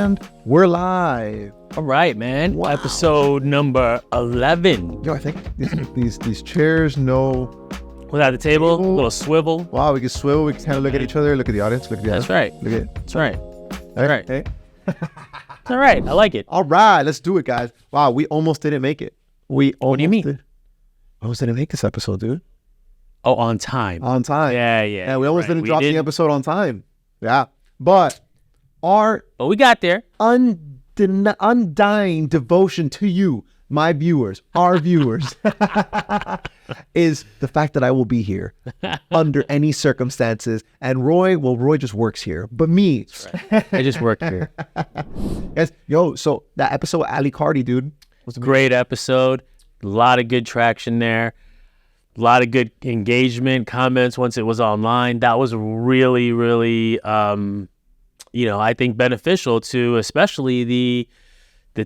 And we're live. All right, man. Wow. Episode number 11. Yo, I think these chairs know. Without the table, a little swivel. Wow, we can swivel. We can kind of look at each other. Look at the audience. Look at the audience. That's right. Look at it. That's right. All right. Hey. All right. I like it. All right. Let's do it, guys. Wow, we almost didn't make it. What do you mean? Almost didn't make this episode, dude. Oh, on time. On time. Yeah. Yeah, we almost didn't drop the episode on time. Yeah. But we got there. Undying devotion to you, my viewers, our viewers, is the fact that I will be here under any circumstances. And Roy just works here. But me, I just work here. Yes, so that episode with Ali Cardi, dude, was a great episode. A lot of good traction there. A lot of good engagement, comments once it was online. That was really, really, I think beneficial to especially the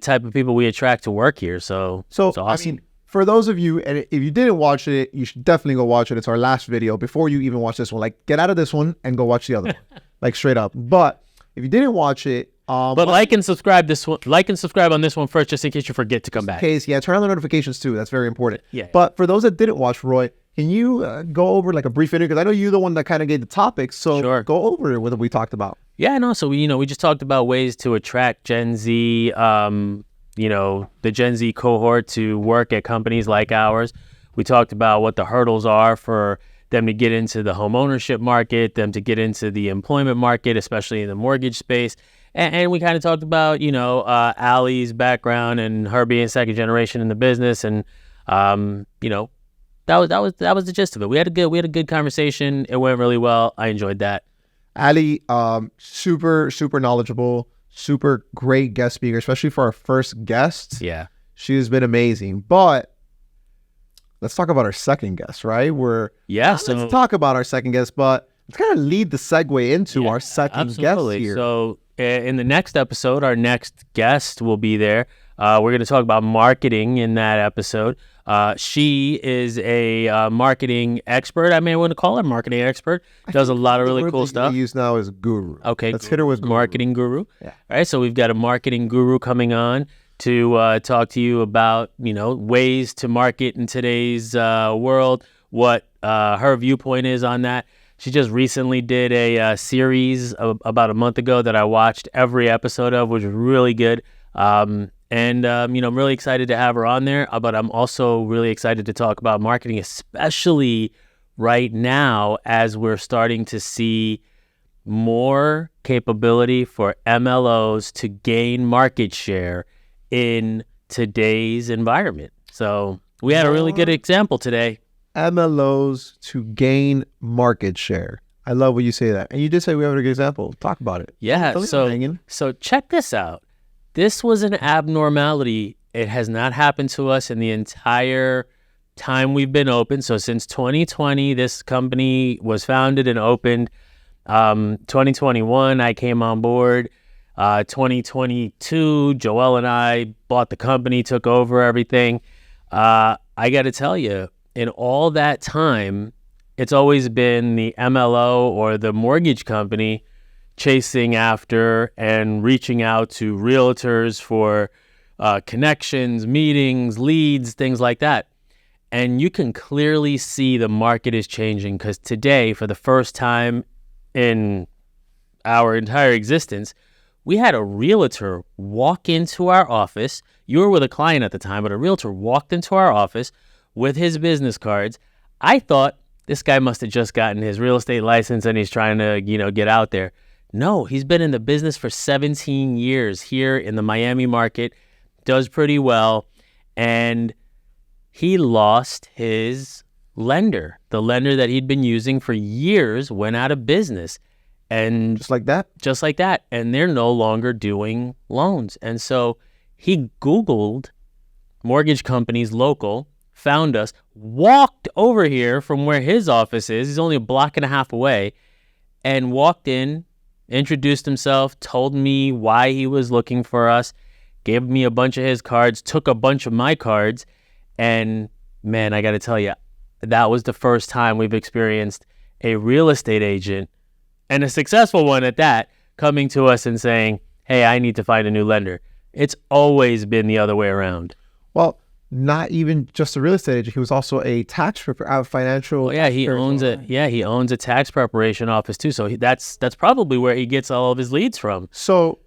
type of people we attract to work here. So it's awesome. I mean, for those of you, and if you didn't watch it, you should definitely go watch it. It's our last video before you even watch this one. Like, get out of this one and go watch the other one, like straight up. But if you didn't watch it, but like and subscribe on this one first, just in case you forget to come back. Turn on the notifications too. That's very important. Yeah. But for those that didn't watch, Roy, can you go over like a brief interview? Because I know you're the one that kind of gave the topics. So sure. Go over what we talked about. Yeah, no. So we just talked about ways to attract Gen Z, the Gen Z cohort to work at companies like ours. We talked about what the hurdles are for them to get into the home ownership market, them to get into the employment market, especially in the mortgage space. And we kind of talked about, Allie's background and her being second generation in the business. And, that was the gist of it. We had a good conversation. It went really well. I enjoyed that. Ali, super, super knowledgeable, super great guest speaker, especially for our first guest. Yeah. She has been amazing. But let's talk about our second guest, right? Let's talk about our second guest, but let's kind of lead the segue into our second guest here. So in the next episode, our next guest will be there. We're going to talk about marketing in that episode. She is a marketing expert. I may want to call her a marketing expert. Does a lot of really cool stuff. The use now is guru. Okay. Let's hit her with guru. Marketing guru. Yeah. All right. So we've got a marketing guru coming on to talk to you about, ways to market in today's world, what her viewpoint is on that. She just recently did a series about a month ago that I watched every episode of, which was really good. I'm really excited to have her on there, but I'm also really excited to talk about marketing, especially right now as we're starting to see more capability for MLOs to gain market share in today's environment. So we had a really good example today. MLOs to gain market share. I love when you say that. And you did say we have a good example. Talk about it. Yeah. So check this out. This was an abnormality. It has not happened to us in the entire time we've been open. So since 2020, this company was founded and opened. 2021, I came on board. 2022, Joel and I bought the company, took over everything. I got to tell you, in all that time, it's always been the MLO or the mortgage company chasing after and reaching out to realtors for connections, meetings, leads, things like that. And you can clearly see the market is changing because today, for the first time in our entire existence, we had a realtor walk into our office. You were with a client at the time, but a realtor walked into our office with his business cards. I thought this guy must have just gotten his real estate license and he's trying to, get out there. No, he's been in the business for 17 years here in the Miami market, does pretty well, and he lost his lender. The lender that he'd been using for years went out of business. And just like that. And they're no longer doing loans. And so he Googled mortgage companies local, found us, walked over here from where his office is. He's only a block and a half away, and walked in, introduced himself, told me why he was looking for us, gave me a bunch of his cards, took a bunch of my cards, and man, I got to tell you, that was the first time we've experienced a real estate agent, and a successful one at that, coming to us and saying, hey, I need to find a new lender. It's always been the other way around. Well, not even just a real estate agent. He was also a financial. Well, yeah, he owns it. Yeah, he owns a tax preparation office too. So that's probably where he gets all of his leads from. So,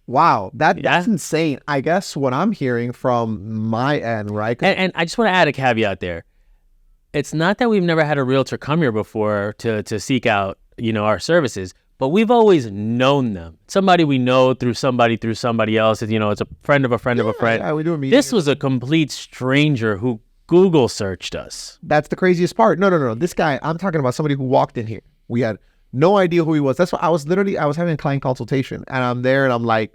wow, that's insane. I guess what I'm hearing from my end, right? And I just want to add a caveat there. It's not that we've never had a realtor come here before to seek out, our services, but we've always known them. Somebody we know through somebody else. It's a friend of a friend of a friend. Yeah, we do a meeting. This was a complete stranger who Google searched us. That's the craziest part. No. This guy, I'm talking about somebody who walked in here. We had no idea who he was. That's why I was having a client consultation, and I'm there and I'm like,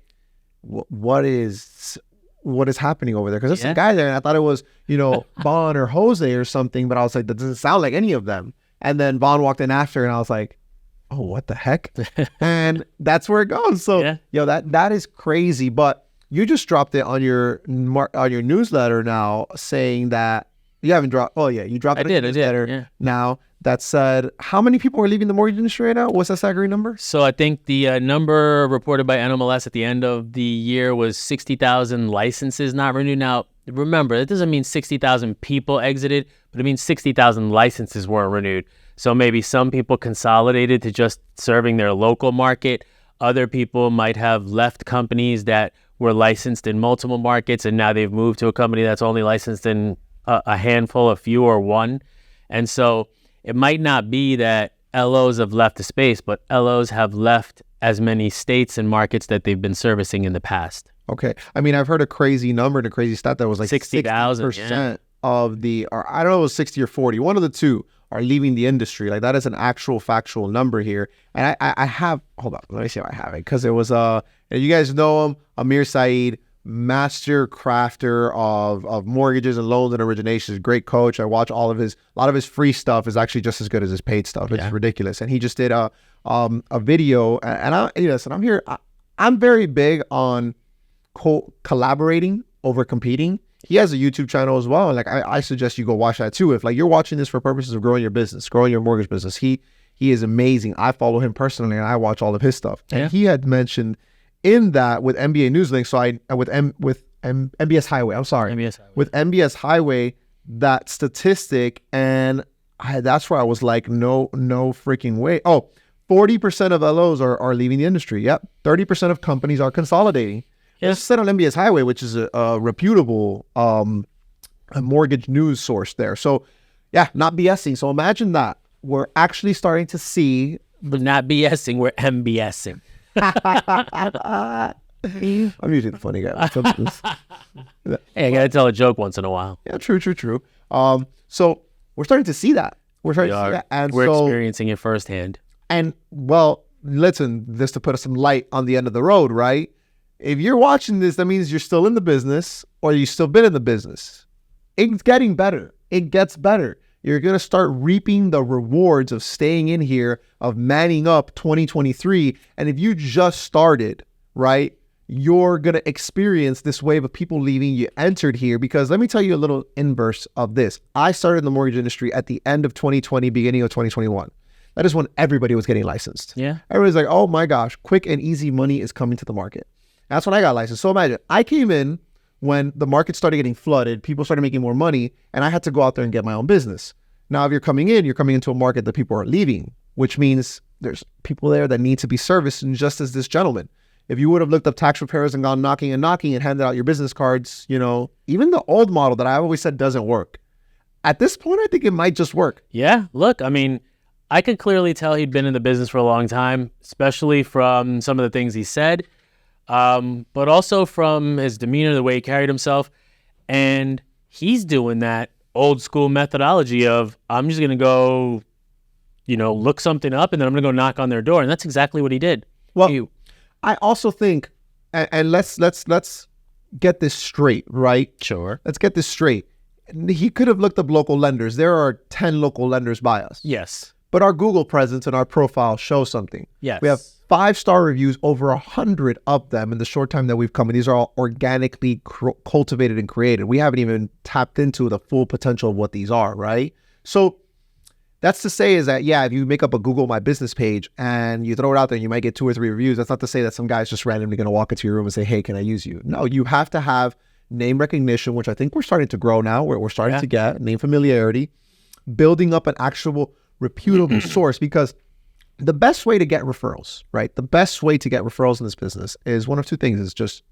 what is happening over there? Because there's some guy there, and I thought it was, Vaughn or Jose or something, but I was like, that doesn't sound like any of them. And then Vaughn walked in after, and I was like, oh, what the heck? And that's where it goes. So, that is crazy. But you just dropped it on your newsletter now, saying that you haven't dropped. Oh yeah, you dropped it. I did. Now that said, how many people are leaving the mortgage industry right now? What's that staggering number? So I think the number reported by NMLS at the end of the year was 60,000 licenses not renewed. Now, remember, that doesn't mean 60,000 people exited, but it means 60,000 licenses weren't renewed. So maybe some people consolidated to just serving their local market. Other people might have left companies that were licensed in multiple markets, and now they've moved to a company that's only licensed in a handful, a few, or one. And so it might not be that LOs have left the space, but LOs have left as many states and markets that they've been servicing in the past. Okay. I mean, I've heard a crazy number, a crazy stat that was like 60% of or I don't know, it was 60 or 40. One of the two are leaving the industry. Like, that is an actual factual number here. And I have, hold on, let me see if I have it. Because it was, you guys know him, Amir Saeed, master crafter of mortgages and loans and originations, great coach. I watch a lot of his free stuff is actually just as good as his paid stuff. It's ridiculous. And he just did a video, and listen, I'm here. I'm very big on collaborating over competing. He has a YouTube channel as well. And like, I suggest you go watch that too. If like you're watching this for purposes of growing your business, growing your mortgage business, he is amazing. I follow him personally and I watch all of his stuff. And he had mentioned in that with MBA Newslink. So MBS Highway, I'm sorry. With MBS Highway, that statistic. And that's where I was like, no freaking way. Oh, 40% of LOs are leaving the industry. Yep. 30% of companies are consolidating. It's said on MBS Highway, which is a reputable a mortgage news source there. So, not BSing. So imagine that. We're actually starting to see... We're not BSing, we're MBSing. I'm usually the funny guy. Hey, I got to tell a joke once in a while. Yeah, true. So we're starting to see that. We're starting to see that. And we're experiencing it firsthand. And, well, listen, just to put some light on the end of the road, right? If you're watching this, that means you're still in the business or you've still been in the business. It's getting better. It gets better. You're going to start reaping the rewards of staying in here, of manning up 2023. And if you just started, right, you're going to experience this wave of people leaving. You entered here because let me tell you a little inverse of this. I started in the mortgage industry at the end of 2020, beginning of 2021. That is when everybody was getting licensed. Yeah. Everybody's like, oh my gosh, quick and easy money is coming to the market. That's when I got licensed. So imagine, I came in when the market started getting flooded, people started making more money, and I had to go out there and get my own business. Now, if you're coming into a market that people are leaving, which means there's people there that need to be serviced, and just as this gentleman. If you would have looked up tax preparers and gone knocking and handed out your business cards, even the old model that I always said doesn't work. At this point, I think it might just work. Yeah, look, I mean, I could clearly tell he'd been in the business for a long time, especially from some of the things he said. But also from his demeanor, the way he carried himself. And he's doing that old school methodology of, I'm just going to go, look something up and then I'm going to go knock on their door. And that's exactly what he did. Well, I also think, and let's get this straight, right? Sure. Let's get this straight. He could have looked up local lenders. There are 10 local lenders by us. Yes. But our Google presence and our profile show something. Yes. We have 5-star reviews, over 100 of them in the short time that we've come. And these are all organically cultivated and created. We haven't even tapped into the full potential of what these are, right? So that's to say is that, yeah, if you make up a Google My Business page and you throw it out there, you might get 2 or 3 reviews. That's not to say that some guy's just randomly going to walk into your room and say, hey, can I use you? No, you have to have name recognition, which I think we're starting to grow now, where we're starting to get name familiarity, building up an actual reputable source, because the best way to get referrals, right? The best way to get referrals in this business is one of 2 things. Is just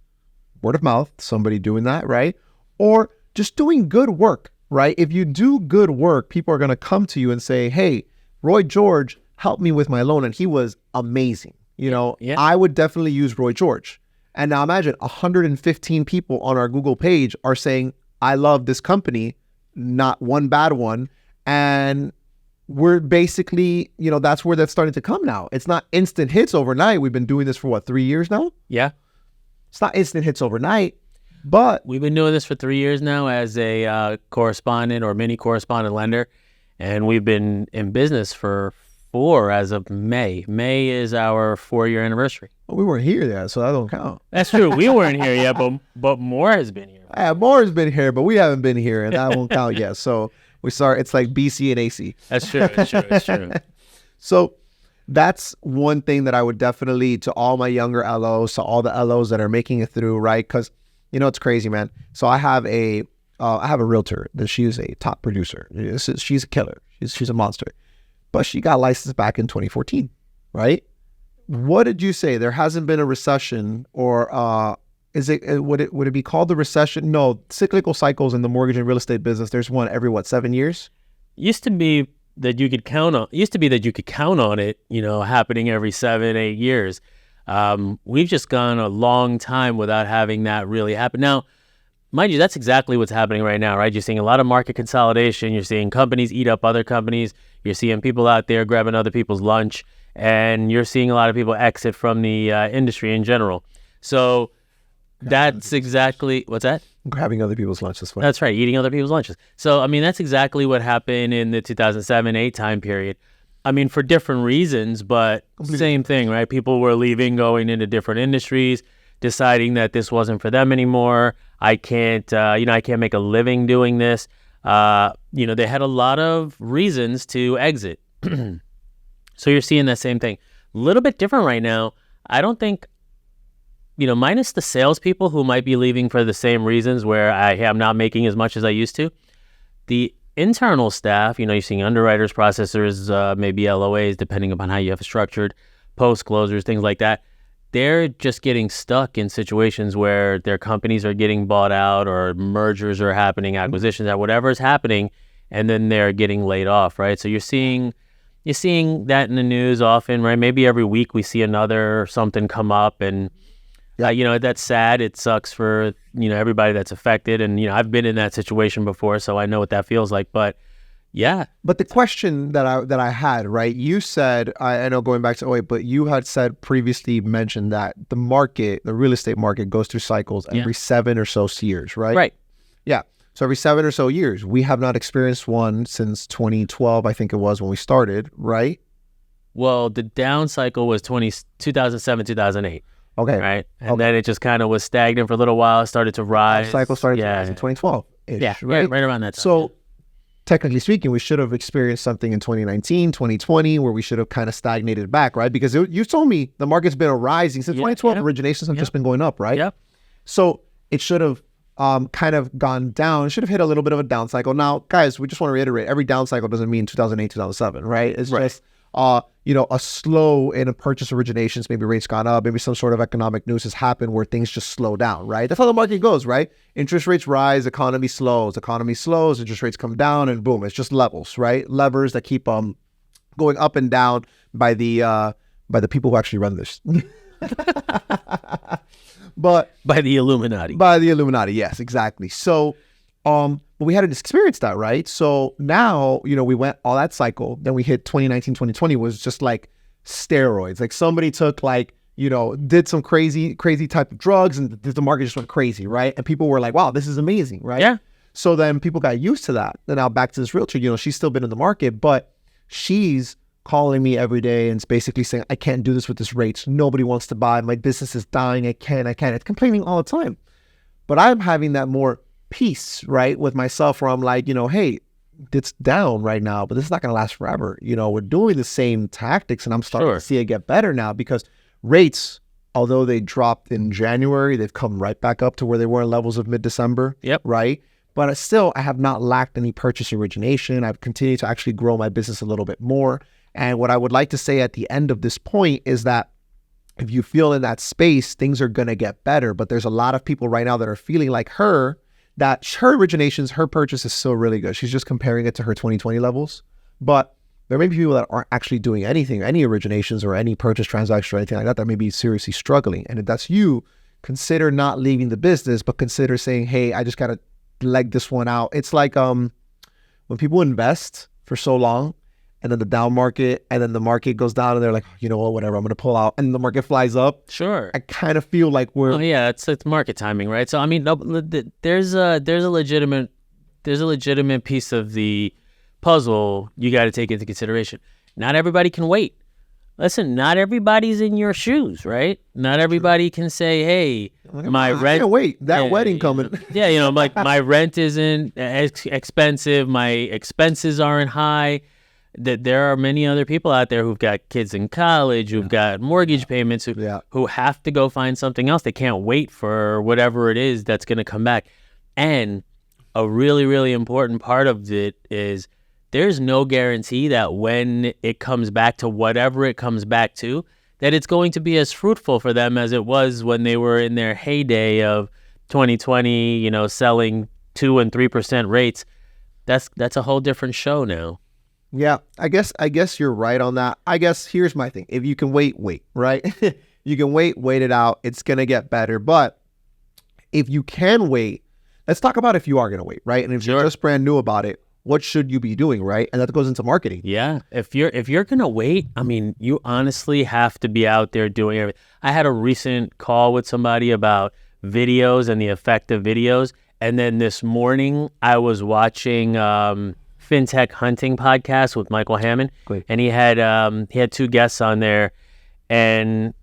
word of mouth, somebody doing that, right? Or just doing good work, right? If you do good work, people are going to come to you and say, hey, Roy George helped me with my loan and he was amazing. You know, I would definitely use Roy George. And now imagine 115 people on our Google page are saying, I love this company, not one bad one. And we're basically, you know, that's where that's starting to come now. It's not instant hits overnight. We've been doing this for 3 years now? Yeah. It's not instant hits overnight, but we've been doing this for 3 years now as a correspondent or mini correspondent lender. And we've been in business for 4 as of May. May is our 4-year anniversary. Well, we weren't here yet, so that don't count. That's true. We weren't here yet, but more has been here. Yeah, more has been here, but we haven't been here, and that won't count yet. So we start. It's like BC and AC. That's true. It's true. It's true. So that's one thing that I would definitely, to all my younger LOs, to all the LOs that are making it through, right? Because you know it's crazy, man. So I have a realtor that she is a top producer. She's a killer. She's a monster. But she got licensed back in 2014, right? What did you say? There hasn't been a recession, or would it be called the recession? No, cyclical cycles in the mortgage and real estate business. There's one every 7 years? Used to be that you could count on it, you know, happening every 7-8 years. We've just gone a long time without having that really happen. Now, mind you, that's exactly what's happening right now, right? You're seeing a lot of market consolidation. You're seeing companies eat up other companies. You're seeing people out there grabbing other people's lunch, and you're seeing a lot of people exit from the industry in general. So that's exactly, what's that? Grabbing other people's lunches. That's right, eating other people's lunches. So, I mean, that's exactly what happened in the 2007-8 time period. I mean, for different reasons, but same thing, right? People were leaving, going into different industries, deciding that this wasn't for them anymore. I can't make a living doing this. They had a lot of reasons to exit. So you're seeing that same thing. A little bit different right now. I don't think, minus the salespeople who might be leaving for the same reasons where I am not making as much as I used to. The internal staff, you're seeing underwriters, processors, maybe LOAs, depending upon how you have it structured, post-closers, things like that. They're just getting stuck in situations where their companies are getting bought out or mergers are happening, acquisitions, whatever is happening, and then they're getting laid off, right? So you're seeing that in the news often, right? Maybe every week we see something come up, and that's sad. It sucks for everybody that's affected, and I've been in that situation before, so I know what that feels like. But yeah. But the question that I had, right? You said, I know going back to 08, but you had said previously, mentioned that the real estate market goes through cycles every 7 or so years, right? Right. Yeah. So every 7 or so years. We have not experienced one since 2012, I think it was when we started, right? Well, the down cycle was 2007, 2008. Okay. Right. And then it just kind of was stagnant for a little while. It started to rise. The cycle started in 2012-ish, right? Yeah, right around that time. So technically speaking, we should have experienced something in 2019, 2020, where we should have kind of stagnated back, right? Because you told me the market's been rising since 2012. Originations have just been going up, right? Yep. So it should have kind of gone down. It should have hit a little bit of a down cycle. Now, guys, we just want to reiterate, every down cycle doesn't mean 2008, 2007, right? It's just a slow in a purchase originations, maybe rates gone up, maybe some sort of economic news has happened where things just slow down, right? That's how the market goes, right? Interest rates rise, economy slows, interest rates come down, and boom, it's just levels, right? Levers that keep going up and down by the people who actually run this. But by the Illuminati. By the Illuminati, yes, exactly. So but we hadn't experienced that, right? So now, we went all that cycle, then we hit 2019, 2020 was just like steroids. Like somebody took did some crazy type of drugs, and the market just went crazy, right? And people were like, wow, this is amazing, right? Yeah. So then people got used to that. And now back to this realtor, she's still been in the market, but she's calling me every day and it's basically saying, I can't do this with this rates. Nobody wants to buy. My business is dying. I can't. It's complaining all the time. But I'm having that more peace, right, with myself, where I'm like, hey, it's down right now, but this is not going to last forever. You know, we're doing the same tactics, and I'm starting to see it get better now because rates, although they dropped in January, they've come right back up to where they were in levels of mid-December. Yep. Right. But still, I have not lacked any purchase origination. I've continued to actually grow my business a little bit more. And what I would like to say at the end of this point is that if you feel in that space, things are going to get better. But there's a lot of people right now that are feeling like her, that her originations, her purchase is still really good. She's just comparing it to her 2020 levels. But there may be people that aren't actually doing anything, any originations or any purchase transaction or anything like that may be seriously struggling. And if that's you, consider not leaving the business, but consider saying, hey, I just got to leg this one out. It's like when people invest for so long and then the down market and then the market goes down and they're like, you know what, whatever, I'm going to pull out, and the market flies up. Sure. I kind of feel like we're... Oh yeah, it's market timing, right? So I mean, there's a legitimate piece of the puzzle you got to take into consideration. Not everybody can wait. Listen, not everybody's in your shoes, right? Not everybody can say, hey, my rent... I can't wait, that wedding coming. Yeah, you know, like my rent isn't expensive, my expenses aren't high. That there are many other people out there who've got kids in college, who've got mortgage payments, who have to go find something else. They can't wait for whatever it is that's going to come back. And a really, really important part of it is there's no guarantee that when it comes back to whatever it comes back to, that it's going to be as fruitful for them as it was when they were in their heyday of 2020, you know, selling 2% and 3% rates. That's a whole different show now. Yeah, I guess you're right on that. I guess here's my thing. If you can wait, right? You can wait it out. It's going to get better. But if you can wait, let's talk about if you are going to wait, right? And if you're just brand new about it, what should you be doing, right? And that goes into marketing. Yeah. If you're going to wait, I mean, you honestly have to be out there doing everything. I had a recent call with somebody about videos and the effect of videos. And then this morning I was watching FinTech Hunting podcast with Michael Hammond. Great. And he had two guests on there, and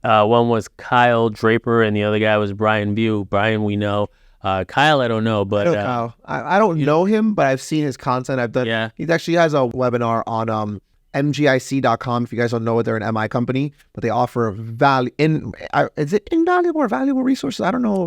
one was Kyle Draper and the other guy was Brian View. Brian we know. Kyle I don't know, but Kyle. I don't know him, but I've seen his content. I've done. Yeah. He actually has a webinar on mgic.com. If you guys don't know it, they're an MI company, but they offer is it invaluable or valuable resources? I don't know.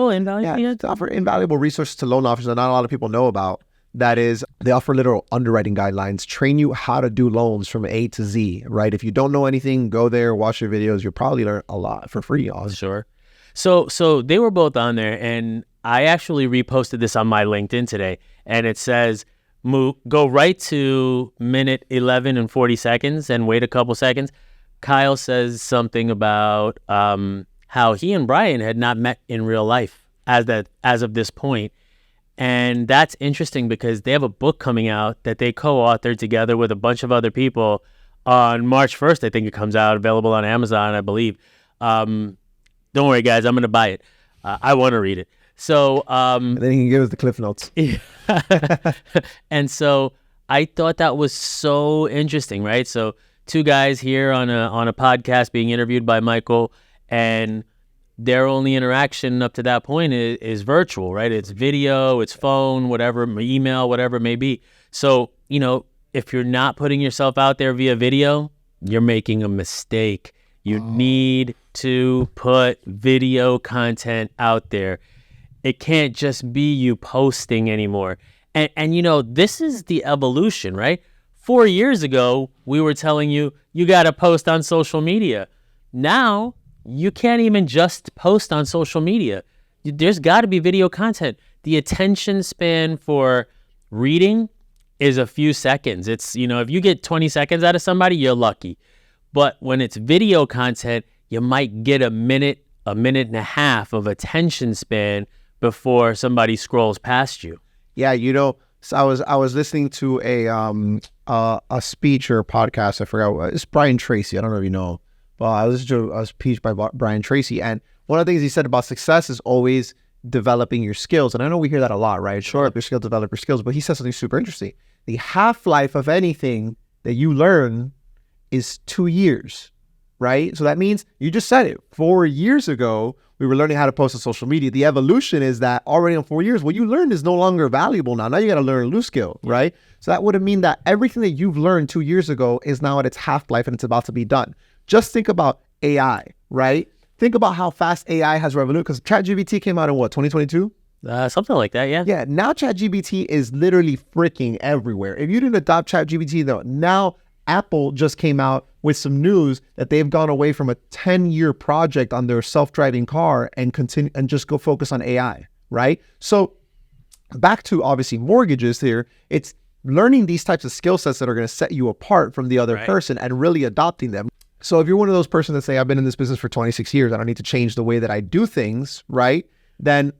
Invaluable. Yeah, they offer invaluable resources to loan officers that not a lot of people know about. That is, they offer literal underwriting guidelines, train you how to do loans from A to Z, right? If you don't know anything, go there, watch their videos. You'll probably learn a lot for free. Honestly. Sure. So they were both on there, and I actually reposted this on my LinkedIn today, and it says, go right to minute 11 and 40 seconds and wait a couple seconds. Kyle says something about how he and Brian had not met in real life as of this point. And that's interesting because they have a book coming out that they co-authored together with a bunch of other people on March 1st. I think it comes out, available on Amazon, I believe. Don't worry, guys, I'm going to buy it. I want to read it. So and then he can give us the cliff notes. And so I thought that was so interesting, right? So two guys here on a podcast being interviewed by Michael, and their only interaction up to that point is virtual, right? It's video, it's phone, whatever, email, whatever it may be. So, you know, if you're not putting yourself out there via video, you're making a mistake. You need to put video content out there. It can't just be you posting anymore. And you know, this is the evolution, right? 4 years ago, we were telling you got to post on social media. Now, you can't even just post on social media. There's got to be video content. The attention span for reading is a few seconds. It's, you know, if you get 20 seconds out of somebody, you're lucky. But when it's video content, you might get a minute and a half of attention span before somebody scrolls past you. Yeah, you know, so I was listening to a speech or a podcast. I forgot. It's Brian Tracy. I don't know if you know. But I listened to a speech by Brian Tracy, and one of the things he said about success is always developing your skills. And I know we hear that a lot, right? Sure, develop your skills. But he said something super interesting. The half-life of anything that you learn is 2 years, right? So that means you just said it. 4 years ago, we were learning how to post on social media. The evolution is that already in 4 years, what you learned is no longer valuable now. Now you got to learn a new skill, right? So that would mean that everything that you've learned 2 years ago is now at its half-life and it's about to be done. Just think about AI, right? Think about how fast AI has revolutionized, because ChatGPT came out in what, 2022? Something like that, yeah. Yeah, now ChatGPT is literally freaking everywhere. If you didn't adopt ChatGPT, though, now Apple just came out with some news that they've gone away from a 10-year project on their self-driving car and continue and just go focus on AI, right? So back to obviously mortgages here, it's learning these types of skill sets that are going to set you apart from the other person and really adopting them. So if you're one of those persons that say, I've been in this business for 26 years, I don't need to change the way that I do things, right? Then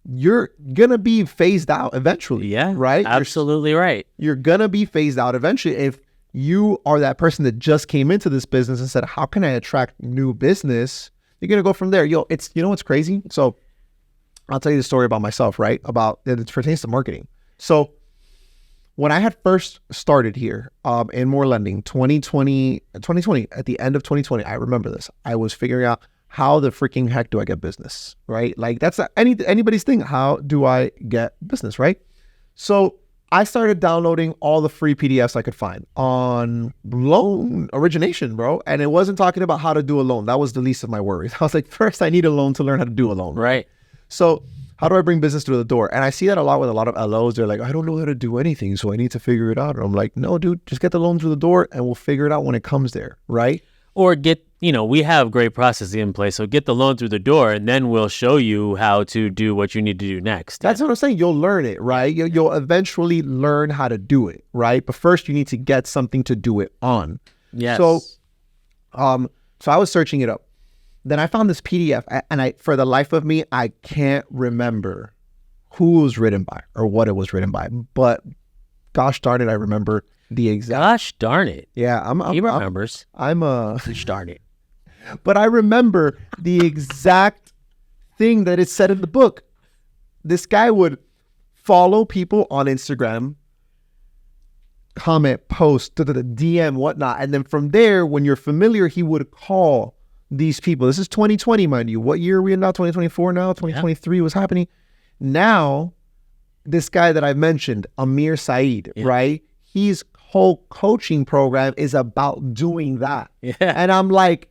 you're going to be phased out eventually. Yeah, right? Absolutely right. You're going to be phased out eventually. If you are that person that just came into this business and said, how can I attract new business? You're going to go from there. You know what's crazy? So I'll tell you the story about myself, right? About it pertains to marketing. So when I had first started here in More Lending, 2020, at the end of 2020, I remember this. I was figuring out how the freaking heck do I get business, right? Like that's not anybody's thing. How do I get business, right? So I started downloading all the free PDFs I could find on loan origination, bro. And it wasn't talking about how to do a loan. That was the least of my worries. I was like, first I need a loan to learn how to do a loan. Right. So how do I bring business through the door? And I see that a lot with a lot of LOs. They're like, I don't know how to do anything, so I need to figure it out. And I'm like, no, dude, just get the loan through the door and we'll figure it out when it comes there, right? Or we have great processes in place. So get the loan through the door and then we'll show you how to do what you need to do next. That's what I'm saying. You'll learn it, right? You'll eventually learn how to do it, right? But first you need to get something to do it on. Yes. So I was searching it up. Then I found this PDF and for the life of me, I can't remember who it was written by or what it was written by, but gosh darn it, I remember the exact. Gosh darn it. Yeah, He remembers. Gosh darn it. But I remember the exact thing that it said in the book. This guy would follow people on Instagram, comment, post, DM, whatnot. And then from there, when you're familiar, he would call these people. This is 2020, mind you. What year are we in now? 2024 now? 2023 was happening. Now, this guy that I mentioned, Amir Saeed, right? His whole coaching program is about doing that. Yeah. And I'm like,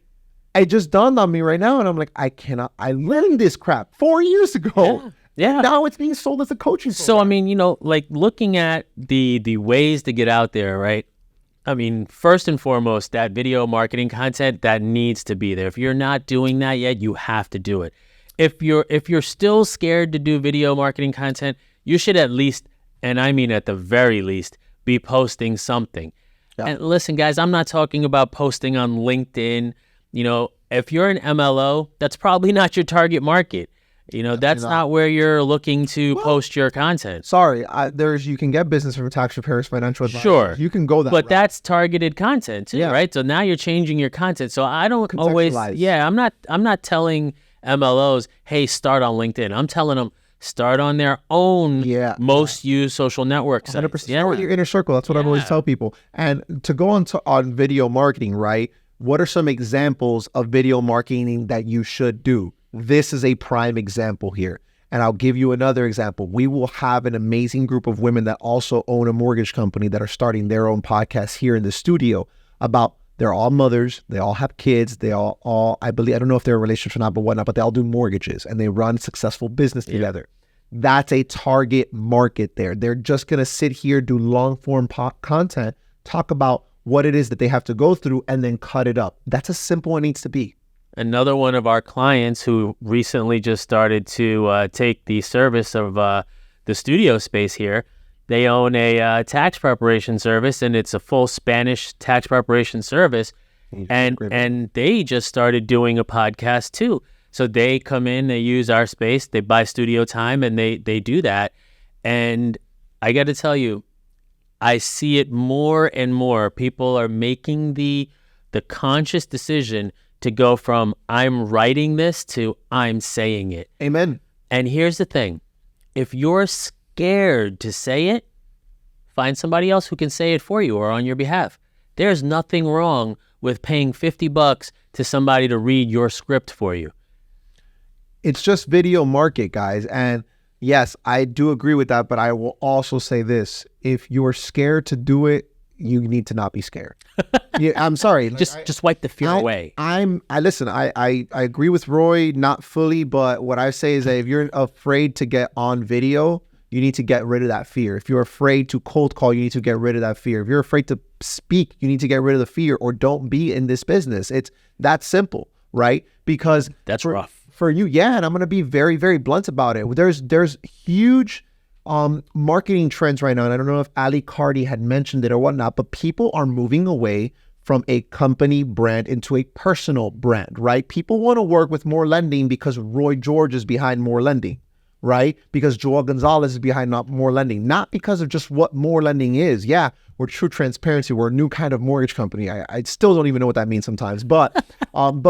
it just dawned on me right now. And I'm like, I learned this crap 4 years ago. Yeah. Now it's being sold as a coaching program. So, I mean, like looking at the ways to get out there, right? I mean, first and foremost, that video marketing content that needs to be there. If you're not doing that yet, you have to do it. If you're still scared to do video marketing content, you should at least, and I mean at the very least, be posting something. Yeah. And listen, guys, I'm not talking about posting on LinkedIn. If you're an MLO, that's probably not your target market. That's not where you're looking to post your content. Sorry, you can get business from tax preparers, financial advisors. Sure. You can go that But route. that's targeted content too, right? So now you're changing your content. So I don't always, I'm not telling MLOs, hey, start on LinkedIn. I'm telling them, start on their own most used social network sites. 100%. Start with your inner circle. That's what I always tell people. And to go on video marketing, right? What are some examples of video marketing that you should do? This is a prime example here. And I'll give you another example. We will have an amazing group of women that also own a mortgage company that are starting their own podcast here in the studio about, they're all mothers, they all have kids, they all I believe, I don't know if they're in relationships or not, but whatnot, but they all do mortgages and they run successful business together. That's a target market there. They're just going to sit here, do long form content, talk about what it is that they have to go through and then cut it up. That's as simple as it needs to be. Another one of our clients who recently just started to take the service of the studio space here, they own a tax preparation service, and it's a full Spanish tax preparation service. And they just started doing a podcast too. So they come in, they use our space, they buy studio time, and they do that. And I got to tell you, I see it more and more. People are making the conscious decision to go from I'm writing this to I'm saying it. Amen. And here's the thing. If you're scared to say it, find somebody else who can say it for you or on your behalf. There's nothing wrong with paying $50 to somebody to read your script for you? It's just video market, guys. And yes, I do agree with that, but I will also say this. If you're scared to do it, you need to not be scared. Yeah, I'm sorry. Like, Just wipe the fear away. I agree with Roy, not fully, but what I say is that if you're afraid to get on video, you need to get rid of that fear. If you're afraid to cold call, you need to get rid of that fear. If you're afraid to speak, you need to get rid of the fear, or don't be in this business. It's that simple, right? Because that's rough for you. Yeah. And I'm going to be very, very blunt about it. There's huge marketing trends right now. And I don't know if Ali Cardi had mentioned it or whatnot, but people are moving away from a company brand into a personal brand, right? People want to work with More Lending because Roy George is behind More Lending, right? Because Joel Gonzalez is behind More Lending, not because of just what More Lending is. Yeah, we're true transparency. We're a new kind of mortgage company. I still don't even know what that means sometimes, but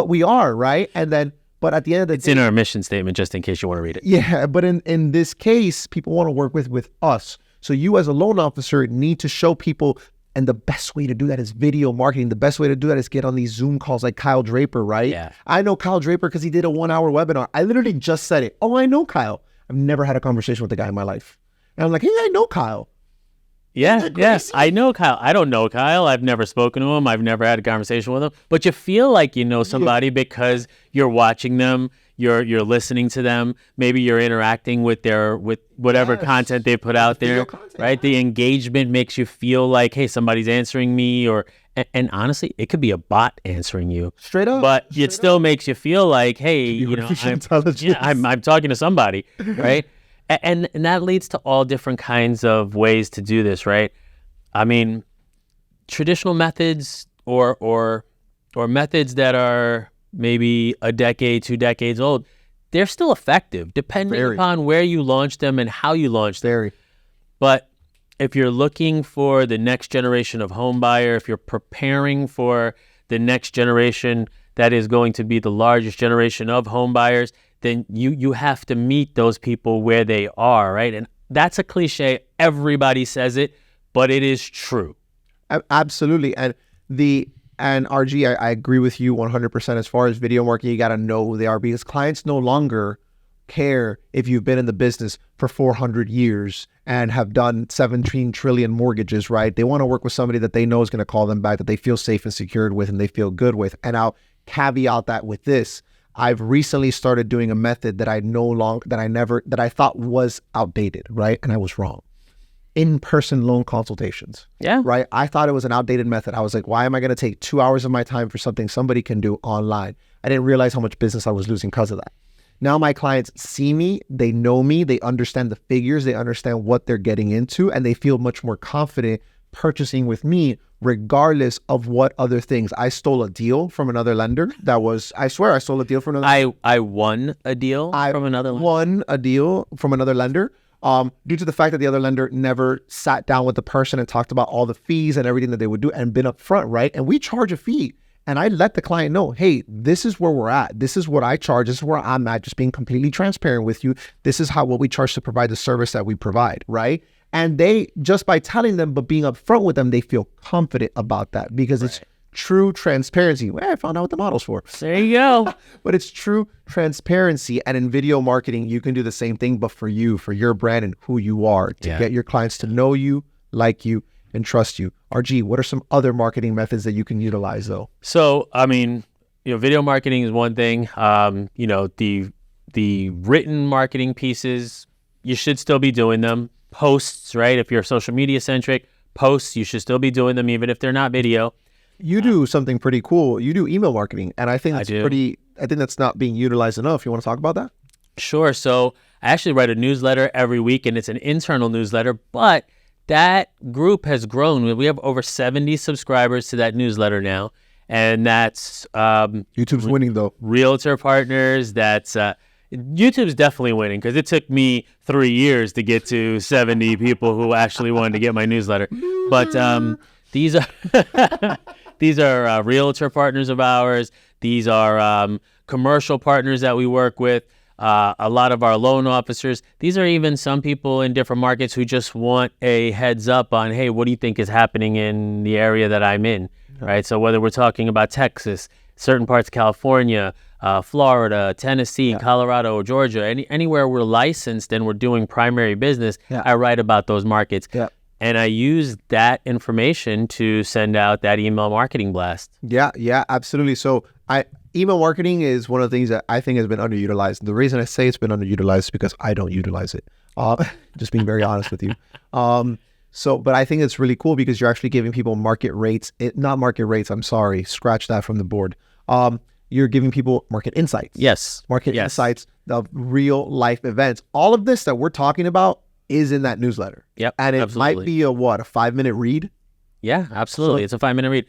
we are, right? And then, but at the end of the day, it's in our mission statement, just in case you want to read it. Yeah, but in this case, people want to work with us. So you as a loan officer need to show people, and the best way to do that is video marketing. The best way to do that is get on these Zoom calls like Kyle Draper, right? Yeah. I know Kyle Draper because he did a 1-hour webinar. I literally just said it. Oh, I know Kyle. I've never had a conversation with the guy in my life. And I'm like, hey, I know Kyle. Yeah, yes, I know Kyle. I don't know Kyle. I've never spoken to him. I've never had a conversation with him. But you feel like you know somebody because you're watching them, you're listening to them. Maybe you're interacting with whatever content they put out there, right? The engagement makes you feel like, hey, somebody's answering me, and honestly, it could be a bot answering you. Straight up. But it still makes you feel like, hey, I'm talking to somebody, right? And that leads to all different kinds of ways to do this, right? I mean, traditional methods or methods that are maybe a decade, 2 decades old, they're still effective depending upon where you launch them and how you launch them. But if you're looking for the next generation of home buyer, if you're preparing for the next generation that is going to be the largest generation of home buyers, then you have to meet those people where they are, right? And that's a cliche. Everybody says it, but it is true. Absolutely. And RG, I agree with you 100%. As far as video marketing, you got to know who they are, because clients no longer care if you've been in the business for 400 years and have done 17 trillion mortgages, right? They want to work with somebody that they know is going to call them back, that they feel safe and secured with, and they feel good with. And I'll caveat that with this. I've recently started doing a method that I thought was outdated, right? And I was wrong. In-person loan consultations. Yeah. Right? I thought it was an outdated method. I was like, why am I going to take 2 hours of my time for something somebody can do online? I didn't realize how much business I was losing because of that. Now my clients see me, they know me, they understand the figures, they understand what they're getting into, and they feel much more confident purchasing with me regardless of what other things. I stole a deal from another lender. I swear I stole a deal from another lender. I won a deal from another lender. Won a deal from another lender. Due to the fact that the other lender never sat down with the person and talked about all the fees and everything that they would do and been upfront, right? And we charge a fee. And I let the client know, hey, this is where we're at. This is what I charge. This is where I'm at, just being completely transparent with you. This is what we charge to provide the service that we provide, right? And they, just by telling them, but being upfront with them, they feel confident about that because it's true transparency. Well, I found out what the model's for. There you go. But it's true transparency. And in video marketing, you can do the same thing, but for you, for your brand and who you are, to get your clients to know you, like you, and trust you. RG, what are some other marketing methods that you can utilize though? So, I mean, video marketing is one thing. The written marketing pieces, you should still be doing them. Posts, right? If you're social media centric, posts, you should still be doing them even if they're not video. You do something pretty cool. You do email marketing, and I think that's not being utilized enough. You want to talk about that? Sure. So I actually write a newsletter every week, and it's an internal newsletter, but that group has grown. We have over 70 subscribers to that newsletter now, and that's YouTube's winning though. Realtor partners. That's YouTube's definitely winning because it took me 3 years to get to 70 people who actually wanted to get my newsletter. But these are realtor partners of ours. These are commercial partners that we work with. A lot of our loan officers. These are even some people in different markets who just want a heads up on, hey, what do you think is happening in the area that I'm in, right? So whether we're talking about Texas, certain parts of California, Florida, Tennessee, Colorado, or Georgia, anywhere we're licensed and we're doing primary business, I write about those markets. And I use that information to send out that email marketing blast. Yeah, absolutely. So email marketing is one of the things that I think has been underutilized. The reason I say it's been underutilized is because I don't utilize it. Just being very honest with you. But I think it's really cool because you're actually giving people market rates. Not market rates, I'm sorry. Scratch that from the board. You're giving people market insights. Market insights of real life events. All of this that we're talking about is in that newsletter. And it might be a 5-minute read? Yeah, absolutely. So, it's a 5-minute read.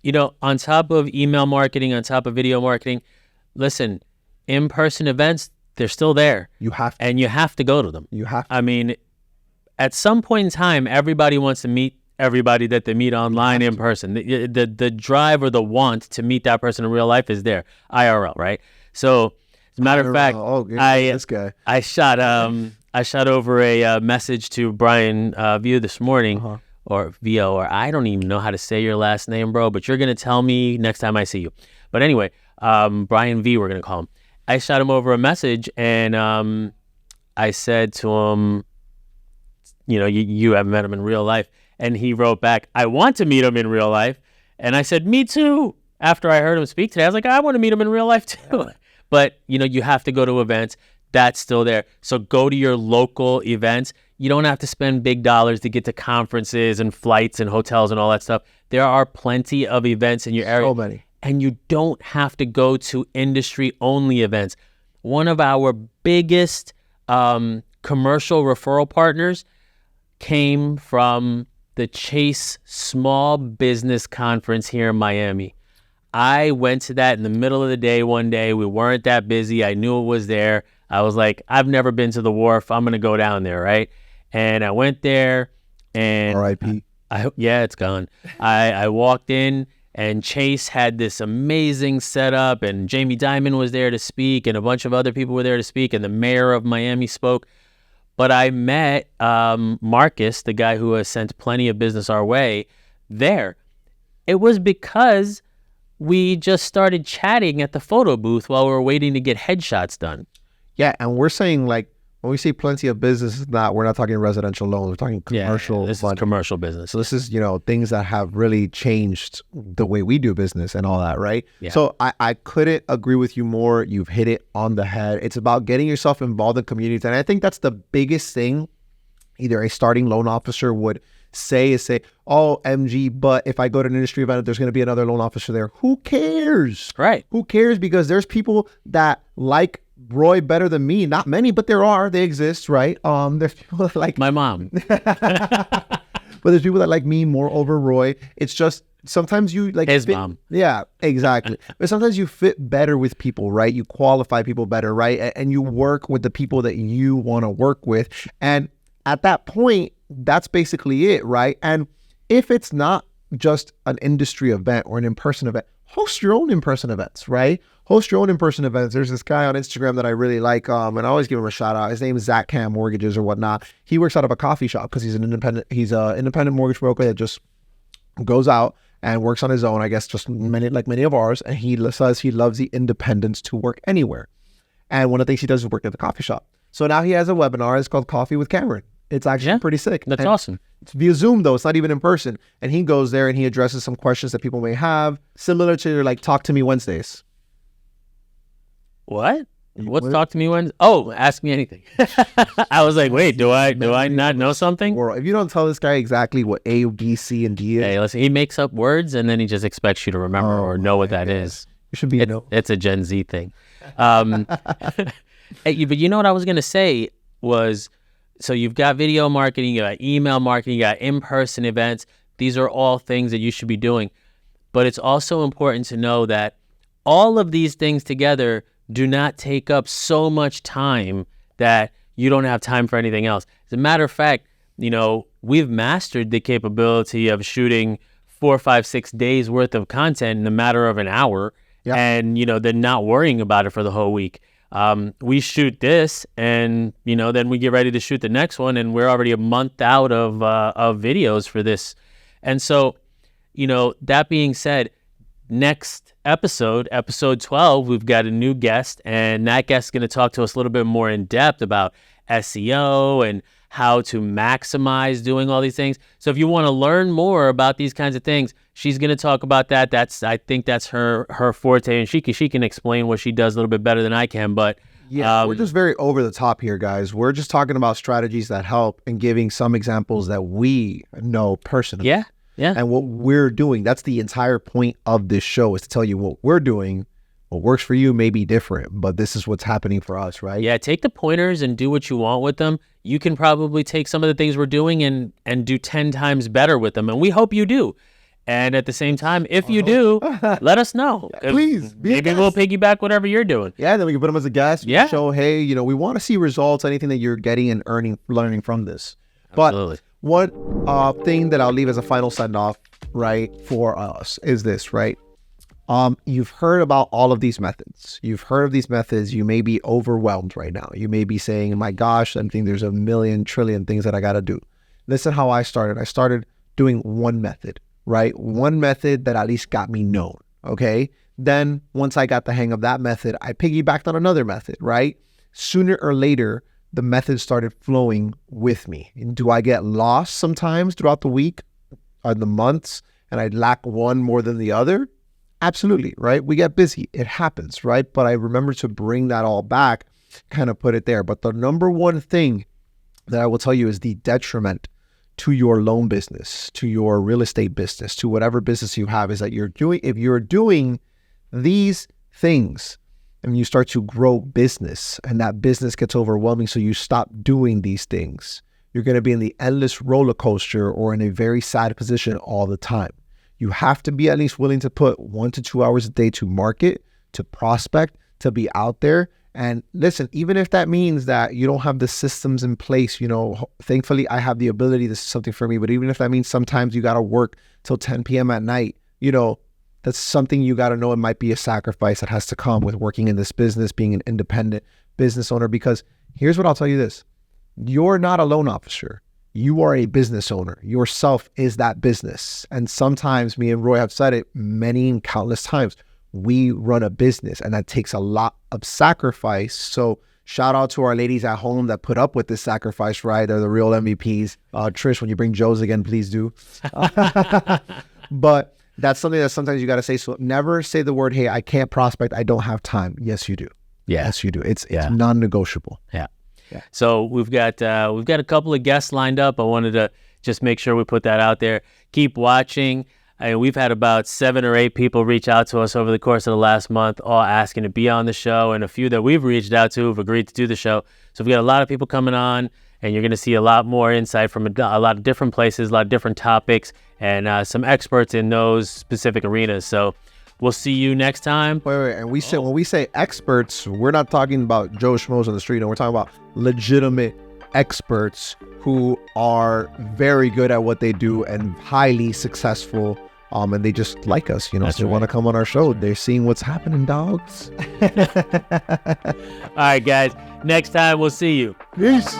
You know, on top of email marketing, on top of video marketing, listen, in-person events, they're still there. You have to. And you have to go to them. You have to. I mean, at some point in time, everybody wants to meet everybody that they meet online in person. The drive or the want to meet that person in real life is there. IRL, right? So, as a matter of fact, this guy. I shot over a message to Brian View this morning, or Vio, or I don't even know how to say your last name, bro, but you're going to tell me next time I see you. But anyway, Brian V, we're going to call him. I shot him over a message, and I said to him, you know, you haven't met him in real life. And he wrote back, I want to meet him in real life. And I said, me too. After I heard him speak today, I was like, I want to meet him in real life too. But, you know, you have to go to events. That's still there. So go to your local events. You don't have to spend big dollars to get to conferences and flights and hotels and all that stuff. There are plenty of events in your area. So many. And you don't have to go to industry-only events. One of our biggest commercial referral partners came from the Chase Small Business Conference here in Miami. I went to that in the middle of the day one day. We weren't that busy. I knew it was there. I was like, I've never been to the wharf. I'm going to go down there, right? And I went there, and R.I.P. Yeah, it's gone. I walked in, and Chase had this amazing setup, and Jamie Dimon was there to speak, and a bunch of other people were there to speak, and the mayor of Miami spoke. But I met Marcus, the guy who has sent plenty of business our way, there. It was because we just started chatting at the photo booth while we were waiting to get headshots done. Yeah, and we're saying, like, when we say plenty of business, we're not talking residential loans. We're talking commercial. This is commercial business. So this is, things that have really changed the way we do business and all that, right? Yeah. So I couldn't agree with you more. You've hit it on the head. It's about getting yourself involved in communities. And I think that's the biggest thing either a starting loan officer would say, oh, MG, but if I go to an industry event, there's going to be another loan officer there. Who cares? Right. Who cares? Because there's people that like Roy better than me. Not many, but they exist, right? There's people that like my mom. But there's people that like me more over Roy. It's just sometimes you like his mom. Yeah, exactly. But sometimes you fit better with people, right? You qualify people better, right? And you work with the people that you want to work with. And at that point, that's basically it, right? And if it's not just an industry event or an in-person event, host your own in-person events, right? Host your own in-person events. There's this guy on Instagram that I really like, and I always give him a shout out. His name is Zach Cam Mortgages or whatnot. He works out of a coffee shop because he's an independent mortgage broker that just goes out and works on his own, I guess, just many of ours. And he says he loves the independence to work anywhere. And one of the things he does is work at the coffee shop. So now he has a webinar. It's called Coffee with Cameron. It's actually pretty sick. That's awesome. It's via Zoom, though. It's not even in person. And he goes there and he addresses some questions that people may have, similar to like Talk to Me Wednesdays. What? What's Talk to Me Wednesday? Oh, ask me anything. I was like, wait, do I not know something? Or if you don't tell this guy exactly what A, B, C, and D is. Hey, listen, he makes up words and then he just expects you to remember or know what that is. You should be It's a Gen Z thing. But you know what I was going to say was, so you've got video marketing, you got email marketing, you got in-person events. These are all things that you should be doing. But it's also important to know that all of these things together do not take up so much time that you don't have time for anything else. As a matter of fact, we've mastered the capability of shooting 4, 5, 6 days worth of content in a matter of an hour, and then not worrying about it for the whole week. We shoot this, and then we get ready to shoot the next one, and we're already a month out of videos for this. And so that being said, next episode 12, we've got a new guest, and that guest is going to talk to us a little bit more in depth about SEO and how to maximize doing all these things. So if you want to learn more about these kinds of things, she's going to talk about that. I think that's her forte, and she can explain what she does a little bit better than I can. But yeah, we're just very over the top here, guys. We're just talking about strategies that help and giving some examples that we know personally. Yeah. And what we're doing. That's the entire point of this show, is to tell you what we're doing. What works for you may be different, but this is what's happening for us, right? Yeah, take the pointers and do what you want with them. You can probably take some of the things we're doing and do 10 times better with them, and we hope you do. And at the same time, if you do, let us know. Yeah, please. Maybe we'll piggyback whatever you're doing. Yeah, then we can put them as a guest. Yeah. Show, hey, we want to see results, anything that you're getting and learning from this. Absolutely. But one thing that I'll leave as a final send-off, right, for us is this, right? You've heard about all of these methods. You've heard of these methods. You may be overwhelmed right now. You may be saying, my gosh, I think there's a million trillion things that I got to do. Listen how I started. I started doing one method, right? One method that at least got me known, okay? Then once I got the hang of that method, I piggybacked on another method, right? Sooner or later, the method started flowing with me. And do I get lost sometimes throughout the week or the months and I lack one more than the other? Absolutely, right? We get busy. It happens, right? But I remember to bring that all back, kind of put it there. But the number one thing that I will tell you is the detriment to your loan business, to your real estate business, to whatever business you have, is that if you're doing these things and you start to grow business and that business gets overwhelming, so you stop doing these things, you're going to be in the endless roller coaster or in a very sad position all the time. You have to be at least willing to put 1 to 2 hours a day to market, to prospect, to be out there. And listen, even if that means that you don't have the systems in place, thankfully I have the ability, this is something for me, but even if that means sometimes you got to work till 10 p.m. at night, that's something you got to know. It might be a sacrifice that has to come with working in this business, being an independent business owner, because here's what I'll tell you this. You're not a loan officer. You are a business owner. Yourself is that business. And sometimes, me and Roy have said it many and countless times, we run a business and that takes a lot of sacrifice. So shout out to our ladies at home that put up with this sacrifice, right? They're the real MVPs. Trish, when you bring Joe's again, please do. But that's something that sometimes you got to say. So never say the word, hey, I can't prospect. I don't have time. Yes, you do. Yeah. It's non-negotiable. Yeah. So we've got a couple of guests lined up. I wanted to just make sure we put that out there. Keep watching. We've had about 7 or 8 people reach out to us over the course of the last month, all asking to be on the show, and a few that we've reached out to have agreed to do the show. So we've got a lot of people coming on, and you're going to see a lot more insight from a lot of different places, a lot of different topics, and some experts in those specific arenas. So we'll see you next time. Wait. And when we say experts, we're not talking about Joe Schmoes on the street. No, we're talking about legitimate experts who are very good at what they do and highly successful. And they just like us, so they want to come on our show. They're seeing what's happening, dogs. All right, guys. Next time, we'll see you. Peace.